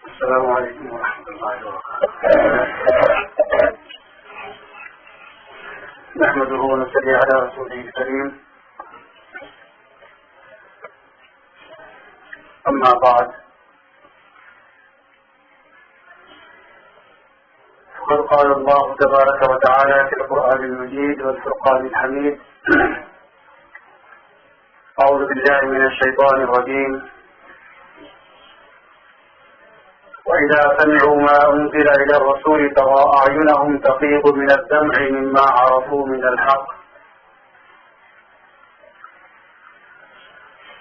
السلام علیکم ورحمۃ اللہ وبرکاتہ. نحمده ونصلي على رسوله الكريم. أما بعد، فقد قال الله تبارك وتعالى في القرآن المجيد والفرقان الحميد: أعوذ بالله من الشيطان الرجيم. وإذا سمعوا ما أنزل إلى الرسول ترى أعينهم تفيض من الدمع مما عرفوا من الحق.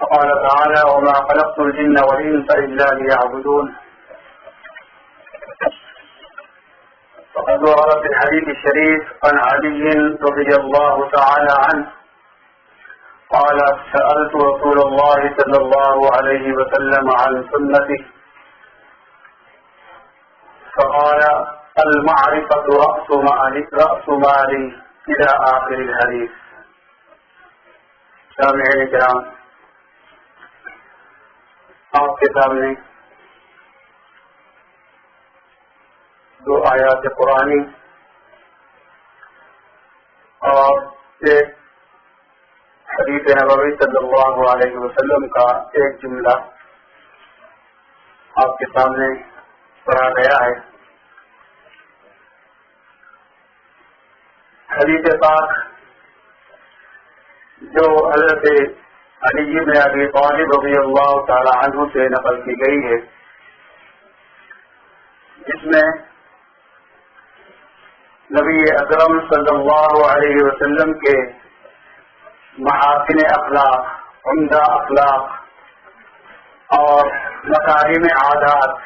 فقال تعالى: وما خلقت الجن والإنس إلا ليعبدون. فقد ورد في الحديث الشريف عن علي رضي الله تعالى عنه قال: سألت رسول الله صلى الله عليه وسلم عن سنته فقال: المعرفة رأس مالي إلى آخر الحديث. سامعین کرام، آپ کے سامنے دو آیات قرآنی اور ایک حدیث نبوی صلی اللہ علیہ وسلم کا ایک جملہ آپ کے سامنے پڑھا گیا ہے. حدیث پاک جو حضرت علی بن ابی طالب رضی اللہ تعالی عنہ سے نقل کی گئی ہے، جس میں نبی اکرم صلی اللہ علیہ وسلم کے محاسن اخلاق، عمدہ اخلاق اور مکارم عادات،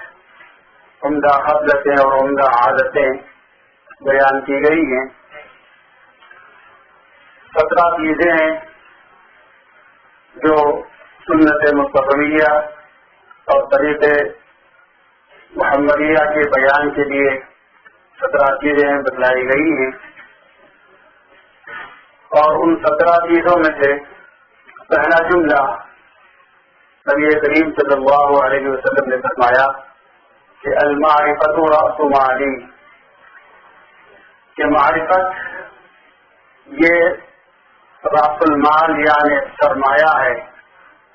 عمدہ خصلتیں اور عمدہ عادتیں بیان کی گئی ہیں. 17 چیزیں ہیں جو سنت مصطفیہ اور طریق محمدیہ کے بیان کے لیے 17 چیزیں بتلائی گئی ہیں، اور ان 17 چیزوں میں سے پہلا جملہ نبی کریم صلی اللہ علیہ وسلم نے فرمایا کہ المعرفۃ رأس مالی، کہ معرفت یہ راس المال یعنی سرمایہ ہے،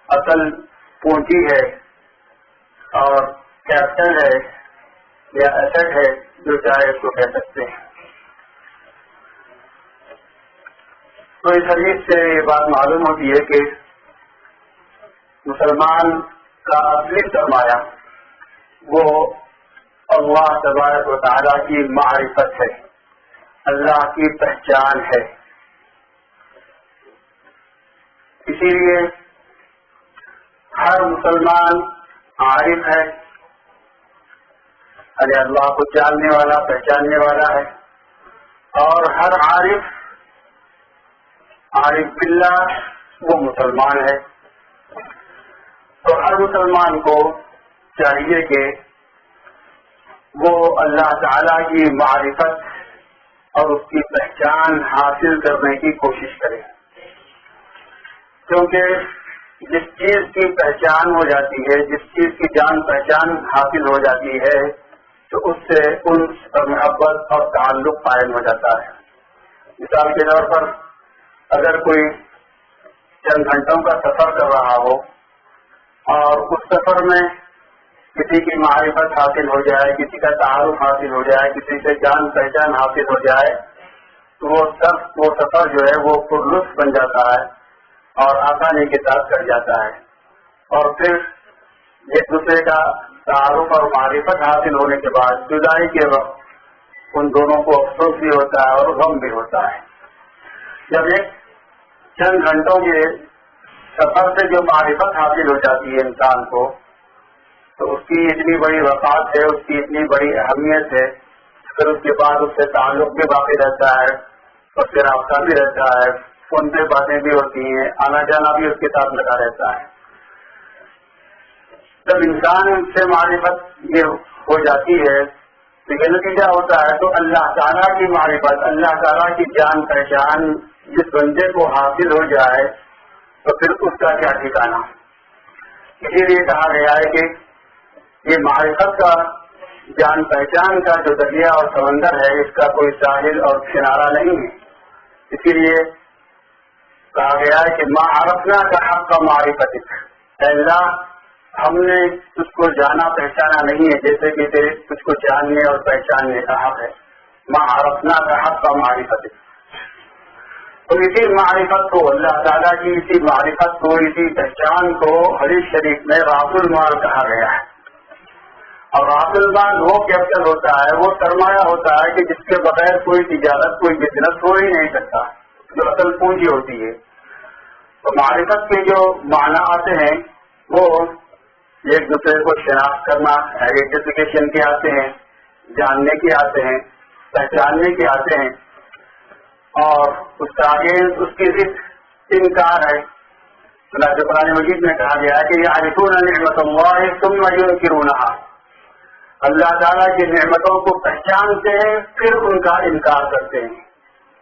اصل پونجی ہے اور کیپٹل ہے یا ایسٹ ہے، جو چاہے اس کو کہہ سکتے ہیں. تو اس حدیث سے یہ بات معلوم ہوتی ہے کہ مسلمان کا اصلی سرمایہ وہ اللہ تبارک و تعالیٰ کی معرفت ہے، اللہ کی پہچان ہے. اسی لیے ہر مسلمان عارف ہے، یعنی اللہ کو جاننے والا، پہچاننے والا ہے، اور ہر عارف باللہ وہ مسلمان ہے. تو ہر مسلمان کو چاہیے کہ وہ اللہ تعالیٰ کی معرفت اور اس کی پہچان حاصل کرنے کی کوشش کرے، کیونکہ جس چیز کی پہچان ہو جاتی ہے، جس چیز کی جان پہچان حاصل ہو جاتی ہے، تو اس سے انس اور محبت اور تعلق قائم ہو جاتا ہے. مثال کے طور پر اگر کوئی چند گھنٹوں کا سفر کر رہا ہو اور اس سفر میں کسی کی معرفت حاصل ہو جائے، کسی کا تعارف حاصل ہو جائے، کسی سے جان پہچان حاصل ہو جائے، تو وہ سفر جو ہے وہ پرلطف بن جاتا ہے اور آسانی کے ساتھ کٹ جاتا ہے. اور پھر ایک دوسرے کا تعارف اور معرفت حاصل ہونے کے بعد جدائی کے وقت ان دونوں کو افسوس بھی ہوتا ہے اور غم بھی ہوتا ہے. جب ایک چند گھنٹوں کے سفر سے جو معرفت حاصل ہو جاتی ہے انسان کو، تو اس کی اتنی بڑی وقات ہے، اس کی اتنی بڑی اہمیت ہے، پھر اس کے بعد اس سے تعلق بھی باقی رہتا ہے، اس سے رابطہ بھی رہتا ہے، فون پہ باتیں بھی ہوتی ہیں، آنا جانا بھی اس کے ساتھ لگا رہتا ہے. جب انسان سے معرفت یہ ہو جاتی ہے تو یہ نتیجہ ہوتا ہے، تو اللہ تعالیٰ کی معرفت، اللہ تعالیٰ کی جان پہچان جس بندے کو حاصل ہو جائے تو پھر اس کا کیا ٹھکانا. اسی لیے کہا گیا ہے کہ یہ معرفت کا جان پہچان کا جو دریا اور سمندر ہے اس کا کوئی ساحل اور کنارہ نہیں ہے. اسی لیے کہا گیا ہے کہ ما عرفنا کا حق کا معرفتک، اے اللہ ہم نے تجھ کو جانا پہچانا نہیں ہے جیسے کہ تجھ کو جاننے اور پہچاننے کا حق ہے. ما عرفنا کا حق کا معرفتک. تو اسی معرفت کو اللہ تعالیٰ کی اسی معرفت کو اسی پہچان کو حدیث شریف میں راس المال کہا گیا ہے. اور راس المال وہ کیپٹل ہوتا ہے، وہ سرمایہ ہوتا ہے کہ جس کے بغیر کوئی تجارت کوئی بزنس ہو ہی نہیں سکتا، جو اصل پونجی ہوتی ہے. تو معرفت کے جو معنی آتے ہیں وہ ایک دوسرے کو شناخت کرنا، آئیڈینٹیفیکیشن کے آتے ہیں، جاننے کے آتے ہیں، پہچاننے کے آتے ہیں. اور اس کا آگے اس کی ضد انکار ہے. چنانچہ قرآن مجید میں کہا گیا ہے کہ یعرفون نعمت اللہ ثم ینکرونہا، اللہ تعالیٰ کی نعمتوں کو پہچانتے ہیں پھر ان کا انکار کرتے ہیں،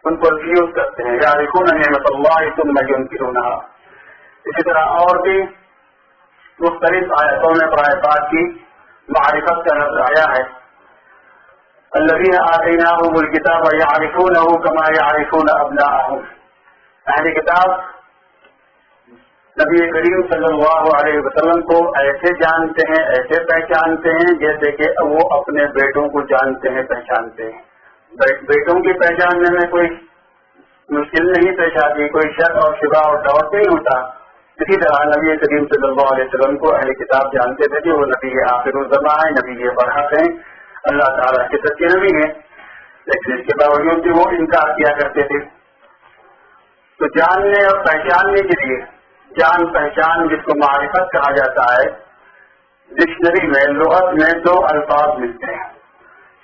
ان کو ریفیوز کرتے ہیں. یعرفون نعمت اللہ ثم ینکرونہا. اسی طرح اور بھی مختلف آیتوں میں قرآن پاک کی معرفت کا لفظ آیا ہے. الذین آتیناہم الکتاب یعرفونہ کما یعرفون ابناءہم. اہل کتاب نبی کریم صلی اللہ علیہ وسلم کو ایسے جانتے ہیں، ایسے پہچانتے ہیں جیسے کہ وہ اپنے بیٹوں کو جانتے ہیں، پہچانتے ہیں. بیٹوں کی پہچاننے میں کوئی مشکل نہیں پیش آتی، کوئی شک اور شبہ اور ڈاؤٹ نہیں ہوتا. اسی طرح نبی کریم صلی اللہ علیہ وسلم کو اہل کتاب جانتے تھے کہ وہ نبی آخر الزمان ہیں، نبی برحق ہیں، اللہ تعالیٰ کے سچے نبی ہیں، لیکن اس کے باوجود بھی وہ انکار کیا کرتے تھے. تو جاننے اور پہچاننے کے لیے جان پہچان جس کو معرفت کہا جاتا ہے، ڈکشنری میں لغت میں دو الفاظ ملتے ہیں.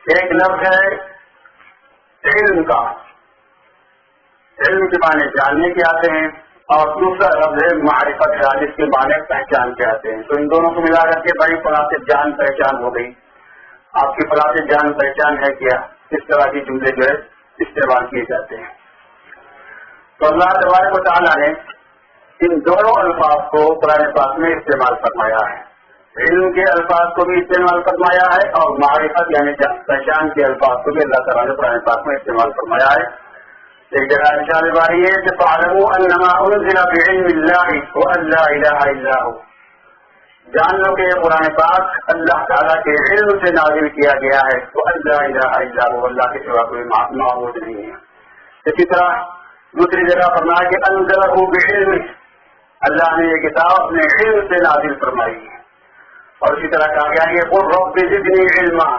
ایک لفظ ہے علم کا، علم کے معنی جاننے کے آتے ہیں، اور دوسرا لفظ ہے معرفت کا جس کے معنی پہچان کے آتے ہیں. تو ان دونوں کو ملا کر کے بڑی فلاں سے جان پہچان ہو گئی. آپ کی فلاں سے جان پہچان ہے کیا؟ اس طرح کی جملے جو ہے استعمال کیے جاتے ہیں. تو اللہ تبارک و تعالیٰ نے ان دونوں الفاظ کو قرآن پاک میں استعمال فرمایا ہے. علم کے الفاظ کو بھی استعمال فرمایا ہے اور معرفت یعنی پہچان کے الفاظ کو بھی اللہ تعالیٰ نے قرآن پاک میں استعمال فرمایا ہے. ایک جگہ ارشاد باری ہے کہ فاعلموا انما انزل بعلم اللہ وان لا الہ الا هو. جان لو کہ یہ قرآن پاک اللہ تعالیٰ کے علم سے نازل کیا گیا ہے، وان لا الہ الا هو، اللہ کے سوا کوئی معبود نہیں ہے. اسی طرح دوسری جگہ فرمایا کہ انزلہ بعلم، اللہ نے یہ کتاب اپنے علم سے نازل فرمائی ہے. اور اسی طرح کہا گیا کہ قل رب زدنی علما،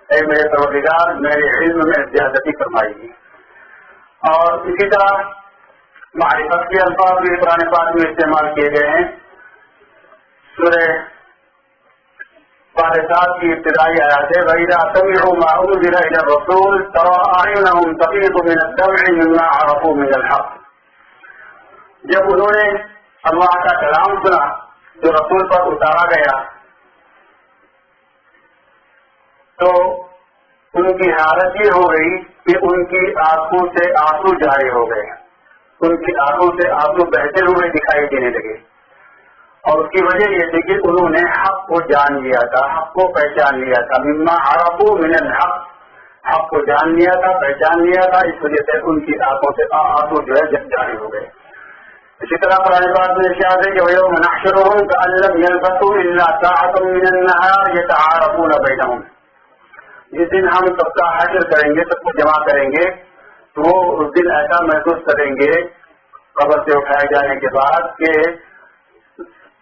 اے میرے پروردگار میرے علم میں زیادتی فرمائی. اور اسی طرح معرفت کے الفاظ بھی قرآن پاک میں استعمال کیے گئے ہیں. سورہ فاتحہ کی ابتدائی آیات ہے وَإِذَا سَمِعُوا مَا أُنزِلَ إِلَى الرَّسُولِ تَرَىٰ أَعْيُنَهُمْ تَفِيضُ مِنَ الدَّمْعِ مِمَّا عَرَفُوا مِنَ الْحَقِّ. جب انہوں نے اللہ کا کلام سنا جو رسول پر اتارا گیا تو ان کی حالت یہ ہو گئی کہ ان کی آنکھوں سے آنسو جاری ہو گئے، ان کی آنکھوں سے آنسو بہتے ہوئے دکھائی دینے لگے. اور اس کی وجہ یہ تھی کہ انہوں نے حق کو جان لیا تھا، حق کو پہچان لیا تھا. مما عرفوا من الحق، حق کو جان لیا تھا، پہچان لیا تھا، اس وجہ سے ان کی آنکھوں سے آنسو جو ہے جاری ہو گئے. اسی طرح قرآن پاک میں ارشاد ہے کہ وَيَوْمَ نَحْشُرُهُمْ كَأَن لَّمْ يَلْبَثُوا إِلَّا سَاعَةً مِّنَ النَّهَارِ يَتَعَارَفُونَ بَيْنَهُمْ. جس دن ہم سب کا حشر کریں گے، سب کو جمع کریں گے، تو وہ اس دن ایسا محسوس کریں گے قبر سے اٹھائے جانے کے بعد کہ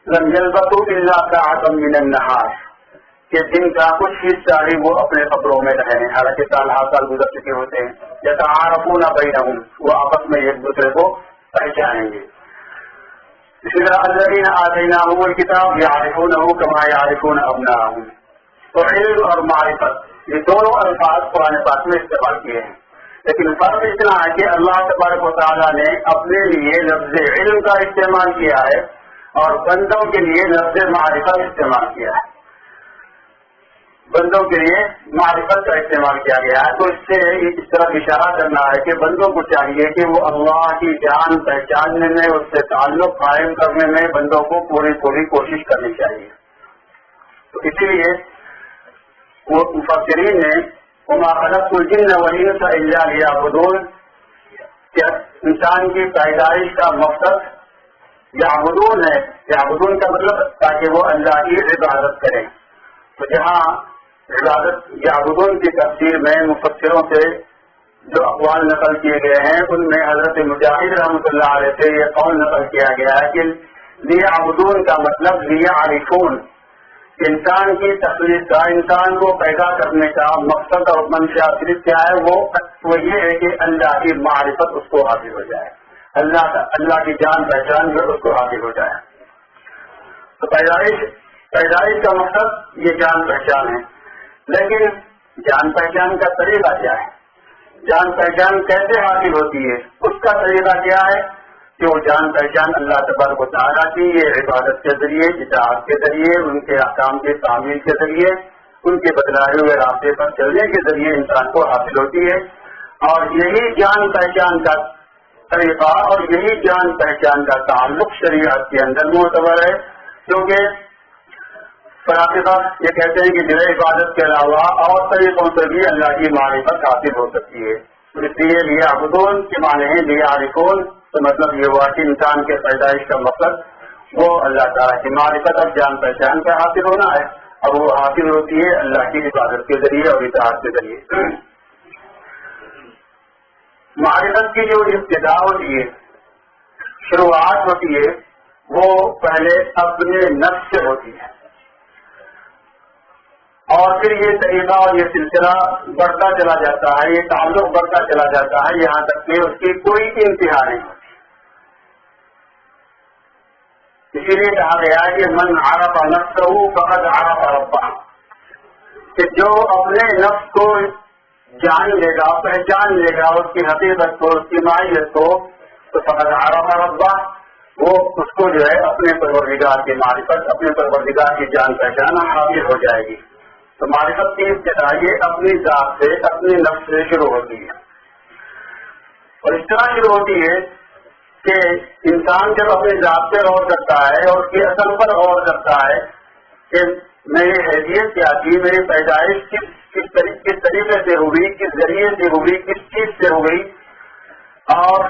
لم يلبثوا الا ساعة من النهار، کہ دن کا کچھ حصہ ہی وہ اپنے قبروں میں رہے ہیں، حالانکہ سال ہر سال گزر چکے ہوتے ہیں. يتعارفون بينهم، وہ آپس میں ایک دوسرے کو پہچانیں گے. اسی طرح الذين آتيناهم الكتاب يعرفونه كما يعرفون أبناءهم. تو علم اور معرفت یہ دونوں الفاظ قرآن پاک میں استعمال کیے ہیں، لیکن فرق اتنا ہے کہ اللہ تبارک و تعالیٰ نے اپنے لیے لفظ علم کا استعمال کیا ہے اور بندوں کے لیے لفظ معرفت استعمال کیا ہے. بندوں کے لیے معرفت کا استعمال کیا گیا ہے. تو اس سے اس طرح اشارہ کرنا ہے کہ بندوں کو چاہیے کہ وہ اللہ کی جان پہچاننے میں، اس سے تعلق قائم کرنے میں بندوں کو پوری کوشش کرنی چاہیے. تو اسی لیے وہ مفسرین نے وما خلقت الجن والانس الا لیعبدون کہ انسان کی پیدائش کا مقصد یعبدون ہے. یعبدون کا مطلب تاکہ وہ اللہ کی عبادت کریں. تو جہاں عبادت یعبدون کی تفسیر میں مفسروں سے جو اقوال نقل کیے گئے ہیں ان میں حضرت مجاہد رحمۃ اللہ علیہ سے یہ قول نقل کیا گیا ہے کہ لیعبدون کا مطلب لیعرفون، انسان کی تخلیق کا، انسان کو پیدا کرنے کا مقصد اور منشا صرف کیا ہے، وہ یہ ہے کہ اللہ کی معرفت اس کو حاصل ہو جائے، اللہ کی جان پہچان جو اس کو حاصل ہو جائے. تو پیدائش کا مقصد یہ جان پہچان ہے. لیکن جان پہچان کا طریقہ کیا ہے، جان پہچان کیسے حاصل ہوتی ہے، اس کا طریقہ کیا ہے کہ وہ جان پہچان اللہ تبارک و تعالیٰ کی یہ عبادت کے ذریعے، اطاعت کے ذریعے، ان کے احکام کے تعمیل کے ذریعے، ان کے بتلائے ہوئے راستے پر چلنے کے ذریعے انسان کو حاصل ہوتی ہے. اور یہی جان پہچان کا طریقہ اور یہی جان پہچان کا تعلق شریعت کے اندر معتبر ہے، کیونکہ فلاسفہ یہ کہتے ہیں کہ جو عبادت کے علاوہ اور طریقوں سے بھی اللہ کی معرفت حاصل ہو سکتی ہے. اس لیے لیعبدون کے معنی ہے لیعرفون، تو مطلب یہ ہوا کہ انسان کے پیدائش کا مقصد وہ اللہ تعالیٰ کی معرفت اور جان پہچان کا حاصل ہونا ہے، اور وہ حاصل ہوتی ہے اللہ کی عبادت کے ذریعے اور اطاعت کے ذریعے. معرفت کی جو ابتدا ہوتی ہے، شروعات ہوتی ہے، وہ پہلے اپنے نفس سے ہوتی ہے، اور پھر یہ طریقہ اور یہ سلسلہ بڑھتا چلا جاتا ہے، یہ تعلق بڑھتا چلا جاتا ہے، یہاں تک کہ اس کی کوئی انتہا نہیں ہوتی. اسی لیے کہا گیا ہے کہ من عرف نفسہ فقد عرف ربہ، کہ جو اپنے نفس کو جان لے گا، پہچان لے گا، اس کی حقیقت کو، اس کی ماہیت کو، تو فقد عرف ربہ، وہ اس کو جو ہے اپنے پروردگار کی معرفت، اپنے پروردگار کی جان پہچان حاصل ہو جائے گی. تو معرفت کی ابتدا یہ اپنی ذات سے، اپنے نفس سے شروع ہوتی ہے، اور اس طرح شروع ہوتی ہے کہ انسان جب اپنی ذات سے غور کرتا ہے اور اس کی اصل پر غور کرتا ہے کہ میری حیثیت کیا تھی، میری پیدائش کس طریقے سے ہوئی، کس ذریعے سے ہوئی، کس چیز سے ہوئی، اور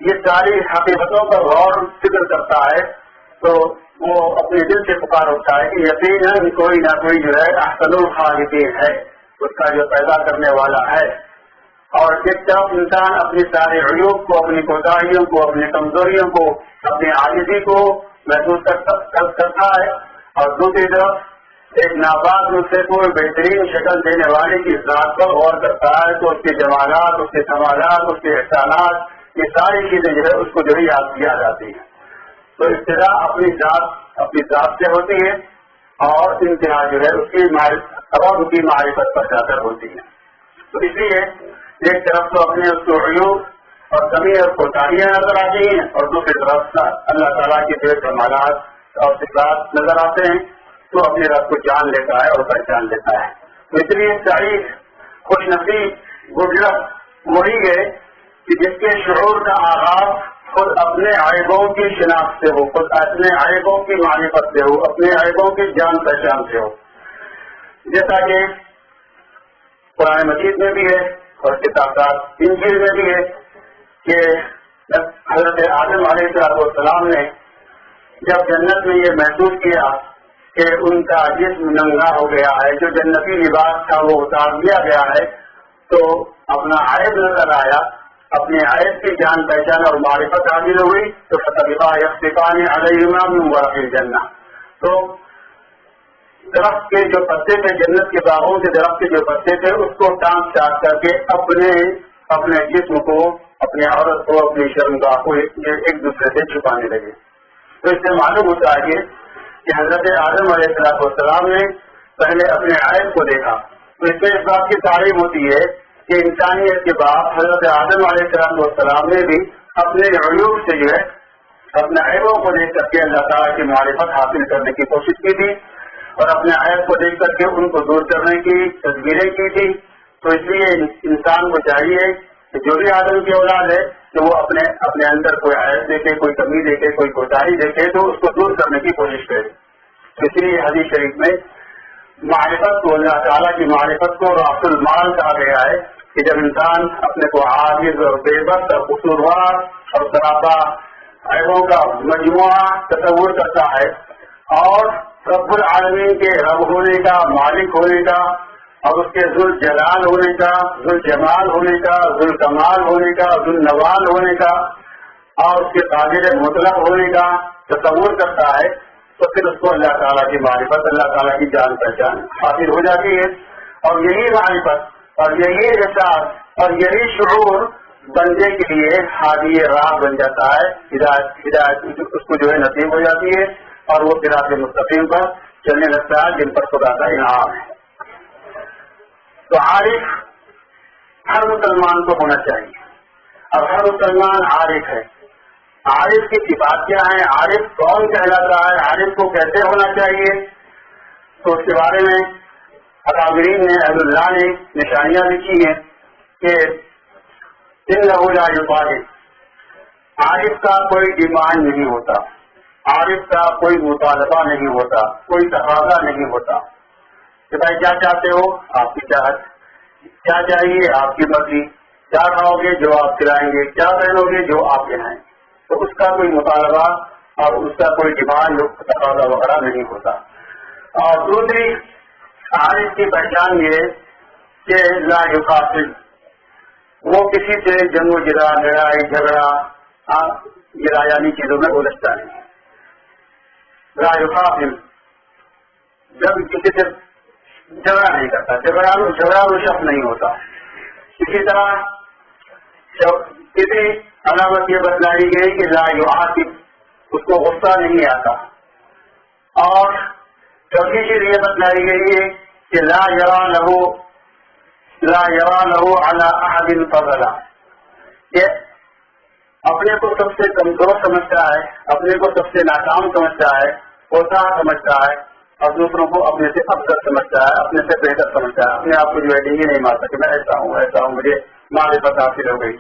یہ ساری حقیقتوں پر غور فکر کرتا ہے، تو وہ اپنے دل سے پکار اٹھتا ہے کہ یقیناً کوئی نہ کوئی جو ہے احسن الخالقین ہے، اس کا جو پیدا کرنے والا ہے. اور ایک طرف انسان اپنی سارے عیوب کو، اپنی کوتاہیوں کو، اپنی کمزوریوں کو، اپنی عاجزی کو محسوس کرتا ہے، اور دوسری طرف ایک ناپاک نسخے کو بہترین شکل دینے والے کی ذات پر غور کرتا ہے، تو اس کے جمالات، اس کے کمالات، اس کے احسانات، یہ ساری چیزیں جو ہے اس کو جو ہے یاد کیا جاتی ہیں. تو ابتدا اپنی ذات سے ہوتی ہے، اور انتہا جو ہے اس کی معرفت پر جا کر ہوتی ہے. تو اس لیے ایک طرف تو اپنے اس کو عیوب اور کمی اور کوتاہیاں نظر آتی ہیں، اور دوسری طرف اللہ تعالیٰ کے بے کمالات اور صفات نظر آتے ہیں، تو اپنے رب کو جان لیتا ہے اور پہچان لیتا ہے. تو اس لیے سعید، خوش نصیب، گڈ لک وہی ہے کہ جس کے شعور کا آغاز خود اپنے عیبوں کی شناخت سے ہو، خود اپنے عیبوں کی معرفت سے ہو، اپنے عیبوں کی جان پہچان سے ہو. جیسا کہ قرآن مجید میں بھی ہے اور اس کے ساتھ ساتھ انجیل میں بھی ہے کہ حضرت آدم علیہ السلام نے جب جنت میں یہ محسوس کیا کہ ان کا جسم ننگا ہو گیا ہے، جو جنتی لباس تھا وہ اتار دیا گیا ہے، تو اپنا عیب نظر آیا، اپنے عیب کی جان پہچان اور معرفت حاصل ہوئی. تو فتبقا یخصفان علیہما من ورق الجنہ، تو درخت کے جو پتے تھے، جنت کے باغوں کے درخت کے جو پتے تھے، اس کو ٹانپ چاٹ کر کے اپنے جسم کو، اپنے عورت کو، اپنی شرمگاہ کو ایک دوسرے سے چھپانے لگے. تو اس سے معلوم ہوتا ہے کہ حضرت آدم علیہ السلام نے پہلے اپنے عیب کو دیکھا. تو اس سے اس بات کی تعریف ہوتی ہے کہ انسانیت کے بعد حضرت آدم علیہ السلام نے بھی اپنے عیوب سے جو ہے اپنے عیبوں کو دیکھ کر کے اللہ تعالیٰ کی معرفت حاصل کرنے کی کوشش کی تھی، اور اپنے عیب کو دیکھ کر کے ان کو دور کرنے کی تدبیریں کی تھی. تو اس لیے انسان کو چاہیے کہ جو بھی آدم کی اولاد ہے کہ وہ اپنے اندر کوئی عیب دیکھے، کوئی کمی دیکھے، کوئی کوتاہی دیکھے، تو اس کو دور کرنے کی کوشش کرے. اس لیے حدیث شریف میں معرفت کو، اللہ تعالیٰ کی معرفت کو راس المال کہا گیا ہے کہ جب انسان اپنے کو عاجز اور بے بس اور قصوروار اور سراپا عیبوں کا مجموعہ تصور کرتا ہے اور رب العالمین کے رب ہونے کا، مالک ہونے کا اور اس کے ذوالجلال ہونے کا، ذوالجمال ہونے کا، ذوالکمال ہونے کا، ذوالنوال ہونے کا اور اس کے قادر مطلق ہونے کا تصور کرتا ہے تو پھر اس کو اللہ تعالیٰ کی معرفت، اللہ تعالیٰ کی جان پہچان حاصل ہو جاتی ہے. اور یہی معرفت اور یہی احساس اور یہی شعور بندے کے لیے ہادی راہ بن جاتا ہے، ہدایت اس کو جو ہے نصیب ہو جاتی ہے اور وہ صراط مستقیم پر چلنے لگتا ہے جن پر خدا کا انعام ہے. تو عارف ہر مسلمان کو ہونا چاہیے اور ہر مسلمان عارف ہے. عارف کی صفات کیا ہے، عارف کون کہلاتا ہے، عارف کو کیسے ہونا چاہیے، تو اس کے بارے میں اکابرین نے، اہل اللہ نے نشانیاں لکھی ہیں کہ انہ لا یطالب، عارف کا کوئی ڈیمانڈ نہیں ہوتا، عارف کا کوئی مطالبہ نہیں ہوتا، کوئی تقاضا نہیں ہوتا کہ بھائی کیا چاہتے ہو، آپ کی چاہت، کیا چاہیے آپ کی مرضی، کیا کھاؤ گے جو آپ کھلائیں گے، کیا پہنو گے جو آپ پہنائیں. تو اس کا کوئی مطالبہ اور اس کا کوئی ڈیمانڈ تقاضا وغیرہ نہیں ہوتا. اور دوسری عارف کی پہچان یہ کہ لا یقاتل، وہ کسی سے جنگ و جدال، لڑائی جھگڑا گرایانی چیزوں میں الجھتا نہیں. لا یقاتل، جب کسی سے جھگڑا نہیں کرتا، جھگڑا شخص نہیں ہوتا. اسی طرح کسی علامت یہ بتلائی گئی کہ لا یعاتب، اس کو غصہ نہیں آتا. اور چوتھی چیز یہ بتلائی گئی ہے کہ لا یرا لہو علی احد فضلا، کہ اپنے کو سب سے کمزور سمجھتا ہے، اپنے کو سب سے ناکام سمجھتا ہے، کوتا سمجھتا ہے اور دوسروں کو اپنے سے افضل سمجھتا ہے، اپنے سے بہتر سمجھتا ہے. اپنے آپ کو جو ہے ڈینگی نہیں مار سکے، میں ایسا ہوں مجھے معرفت حاصل ہو گئی.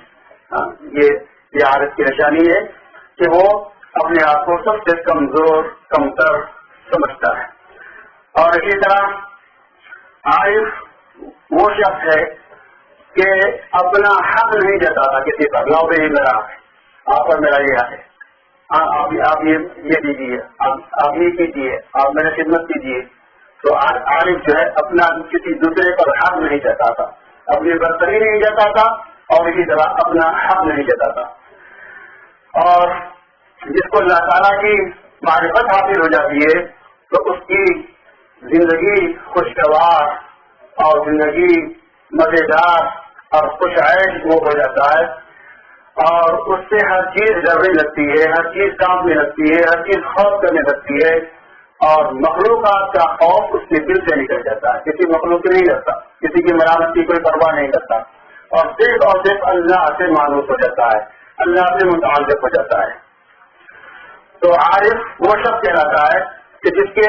یہ عارف کی نشانی ہے کہ وہ اپنے آپ کو سب سے کمزور، کمتر سمجھتا ہے. اور اسی طرح عارف وہ شخص ہے کہ اپنا حق نہیں جتاتا کسی پر، لاؤ بھائی میرا آپ پر میرا یہ ہے، آپ یہ دیجیے، آپ یہ کیجیے، آپ میری خدمت کیجیے. تو عارف جو ہے اپنا کسی دوسرے پر حق نہیں جتاتا، اپنی برتری نہیں جتاتا اور اسی طرح اپنا حق نہیں جتاتا. اور جس کو اللہ تعالیٰ کی معرفت حاصل ہو جاتی ہے تو اس کی زندگی خوشگوار اور زندگی مزیدار اور خوش عیش وہ ہو جاتا ہے. اور اس سے ہر چیز ڈرنے لگتی ہے، ہر چیز کانپنے لگتی ہے، ہر چیز خوف کرنے لگتی ہے اور مخلوقات کا خوف اس کے دل سے نکل جاتا ہے. کسی مخلوق نہیں کرتا، کسی کی مرامت کی کوئی پرواہ نہیں کرتا اور صرف اللہ سے مانوس ہو جاتا ہے، اللہ سے متعلق ہو جاتا ہے. تو عارف وہ شخص کہلاتا ہے کہ جس کے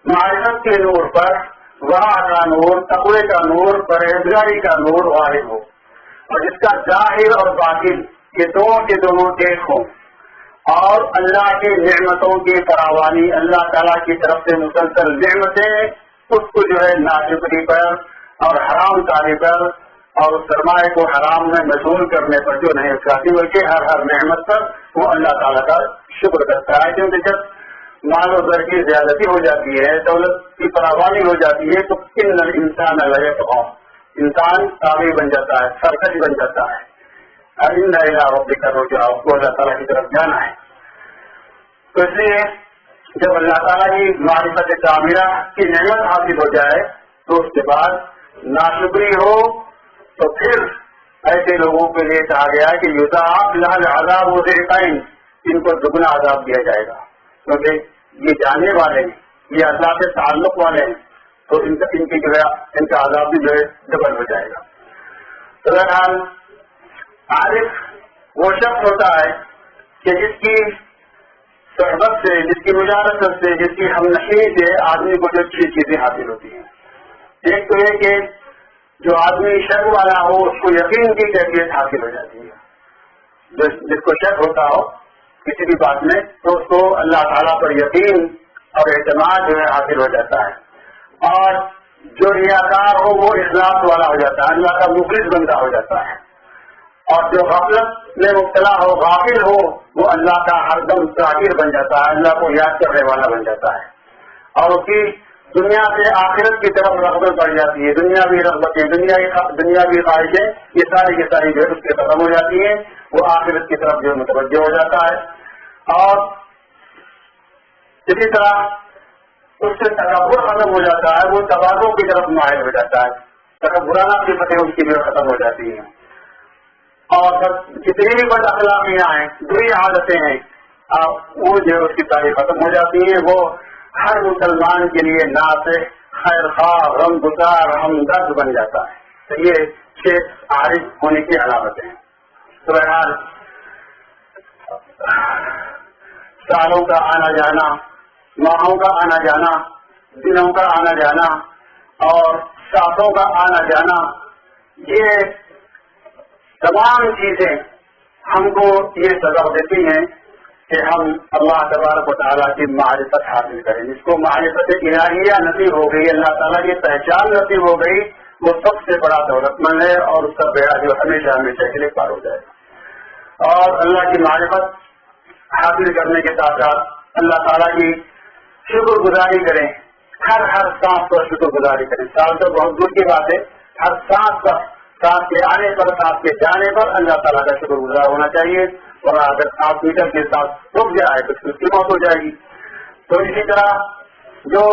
معرفت کے نور پر ورع کا نور، تقوی کا نور، پرہیزگاری کا نور غالب ہو اور جس کا ظاہر اور باطن یہ دونوں کے دونوں ایک ہوں اور اللہ کی نعمتوں کی فراوانی، اللہ تعالیٰ کی طرف سے مسلسل نعمتیں اس کو جو ہے ناشکری پر اور حرام کاری پر اور اس سرمایہ کو حرام میں مشغول کرنے پر جو نہیں اٹھاتی، بلکہ ہر نعمت پر وہ اللہ تعالیٰ کا شکر کرتا ہے. کیونکہ جب مال و زر کی زیادتی ہو جاتی ہے، دولت کی فراوانی ہو جاتی ہے تو انسان انسان طاغی بن جاتا ہے، سرکش بن جاتا ہے. رجعوا کو اللہ تعالیٰ کی طرف جانا ہے. تو اس لیے جب اللہ تعالیٰ کی معرفت کاملہ کی نعمت حاصل ہو جائے تو اس کے بعد ناشکری ہو تو پھر ایسے لوگوں کے لیے کہا گیا کہ یضاعف لہ العذاب ضعفین، ان کو دگنا عذاب دیا جائے گا کیونکہ یہ جاننے والے ہیں، یہ اللہ سے تعلق والے ہیں تو ان کا عذاب بھی جو ہے ڈبل ہو جائے گا. تو بہرحال عارف وہ شخص ہوتا ہے کہ جس کی صحبت سے، جس کی مجالست سے، جس کی ہمنشینی سے آدمی کو جو اچھی چیزیں حاصل ہوتی ہیں. ایک تو یہ کہ جو آدمی شک والا ہو اس کو یقین کی کیفیت حاصل ہو جاتی ہے. جس کو شک ہوتا ہو کسی بھی بات میں تو اس کو اللہ تعالیٰ پر یقین اور اعتماد جو ہے حاصل ہو جاتا ہے. اور جو ریاکار ہو وہ اخلاص والا ہو جاتا ہے، اللہ کا مخلص بندہ ہو جاتا ہے، اور جو غفلت میں مبتلا ہو، غافل ہو، وہ اللہ کا ہر دم ذاکر بن جاتا ہے، اللہ کو یاد کرنے والا بن جاتا ہے، اور اس کی دنیا سے آخرت کی طرف رغبت بڑھ جاتی ہے، دنیاوی رغبتیں، دنیاوی خواہشیں یہ ساری کی ساری جو ہے اس کے ختم ہو جاتی ہیں، وہ آخرت کی طرف جو متوجہ ہو جاتا ہے، اور اسی طرح اس سے تکبر ختم ہو جاتا ہے، وہ تواضع کی طرف مائل ہو جاتا ہے، تکبرانہ صفتیں اس کی جو ختم ہو جاتی ہیں، اور جتنی بھی بد اخلاقیاں ہیں، بری عادتیں ہیں، وہ جو ہے اس کی ساری ختم ہو جاتی ہیں، وہ ہر مسلمان کے لیے ناصح، خیر خواہ، غم گسار، ہمدرد بن جاتا ہے۔ تو یہ 6 عارف ہونے کی علامتیں ہیں۔ تو بہرحال سالوں کا آنا جانا، ماہوں کا آنا جانا، دنوں کا آنا جانا اور ساتوں کا آنا جانا، یہ تمام چیزیں ہم کو یہ سبق دیتی ہیں کہ ہم اللہ تبارک و تعالیٰ کی معرفت حاصل کریں، جس کو معرفت الہیہ نصیب ہو گئی، اللہ تعالیٰ کی پہچان نصیب ہو گئی، وہ سب سے بڑا دولت مند ہے، اور اس کا بیڑا جو ہمیشہ ہمیشہ کے لیے پار ہو جائے گا۔ اور اللہ کی معرفت حاصل کرنے کے ساتھ ساتھ اللہ تعالیٰ کی شکر گزاری کریں، ہر سانس پر شکر گزاری کریں۔ سال تو بہت دور کی بات ہے، ہر سانس پر، سانس کے آنے پر، سانس کے جانے پر اللہ تعالیٰ کا شکر گزار ہونا چاہیے، اور اگر آپ میٹر کے ساتھ رک جائے تو اس کی موت ہو جائے گی۔ تو اسی طرح جو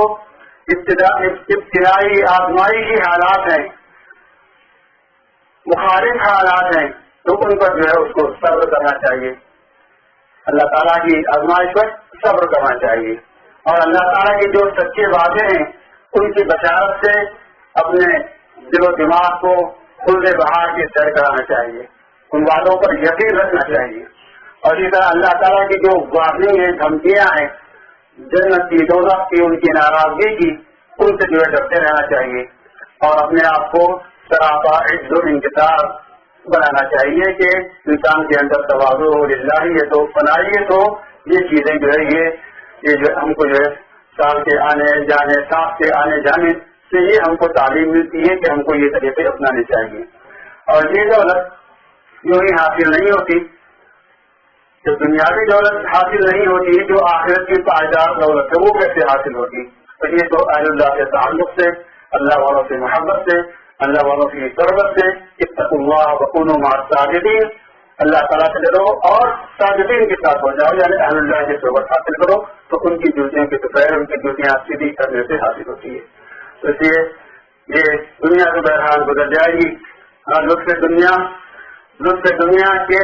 ابتدائی آزمائشی حالات ہیں، مخالف حالات ہیں، تو ان پر جو ہے اس کو صبر کرنا چاہیے، اللہ تعالیٰ کی آزمائش پر صبر کرنا چاہیے، اور اللہ تعالیٰ کے جو سچے وعدے ہیں ان کی بشارت سے اپنے دل و دماغ کو کھلے بہار کی سیر کرانا چاہیے، ان وعدوں پر یقین رکھنا چاہیے، اور اسی طرح اللہ تعالیٰ کی جو وارننگ ہیں، دھمکیاں ہیں، جنت کی، دوزخ کی، ان کی ناراضگی کی، ان سے جو ہے ڈرتے رہنا چاہیے، اور اپنے آپ کو سراپا عجز و انکسار بنانا چاہیے کہ انسان کے اندر تواضع ہو، للہ تو فنائی تو یہ چیزیں جو ہے یہ جو ہم کو جو ہے سال کے آنے جانے، سانس کے آنے جانے سے یہ ہم کو تعلیم ملتی ہے کہ ہم کو یہ طریقے اپنانے چاہیے، اور یہ دولت یوں ہی حاصل نہیں ہوتی، جو دنیاوی دولت حاصل نہیں ہوتی، جو آخرت کی پائیدار دولت ہے وہ کیسے حاصل ہوتی؟ تو یہ تو اہل اللہ کے تعلق سے، اللہ والوں سے محبت سے، اللہ والوں کی ضرورت سے، اتقوا اللہ وکونوا مع الصادقین، اللہ تعالیٰ سے ڈرو اور صادقین کے ساتھ ہو جاؤ، یعنی اہل اللہ کی صحبت حاصل کرو، تو ان کی جوتیوں کے دوپہر ان کی جوتیاں سیدھی کرنے سے حاصل ہوتی ہے۔ تو اس لیے یہ دنیا سے بہرحال گزر جائے گی، اور لطف دنیا کے لطف دنیا کے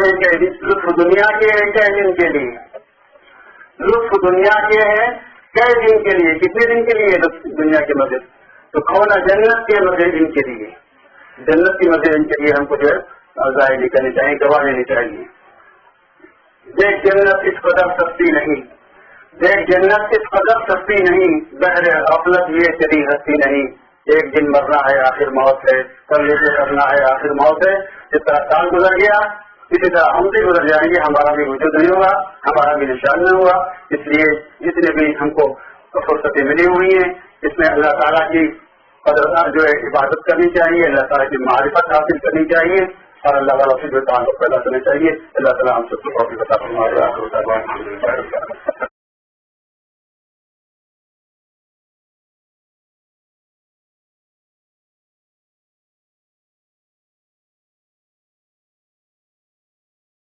ہیں کئی دن کے لیے، لطف دنیا کے ہیں کئی دن کے لیے، کتنے دن کے لیے لطف دنیا کے مزے؟ تو کھونا جنت کے مزے ان کے لیے، جنت کے مزے ان کے لیے ہم کو جو ہے ظاہر کرنی چاہیے، گواہ لینی چاہیے۔ دیکھ جنت اس قدر سستی نہیں، دیکھ جنت اس قدر سستی نہیں، بہر غفلت یہ چلی ہستی نہیں، ایک دن مرنا ہے آخر موت ہے، کل یہ کرنا ہے آخر موت ہے، جس طرح سال گزر گیا اسی طرح ہم بھی گزر جائیں گے، ہمارا بھی وجود نہیں ہوگا، ہمارا بھی نشان نہیں ہوگا۔ اس لیے جتنے بھی ہم کو فرصتیں ملی ہوئی ہیں اس میں اللہ تعالیٰ کی قدر جو ہے عبادت کرنی چاہیے، اللہ تعالیٰ کی معرفت حاصل کرنی چاہیے، اور اللہ تعالیٰ سے جو تعلق پیدا کرنا چاہیے۔ اللہ تعالیٰ ہم سب کو بتا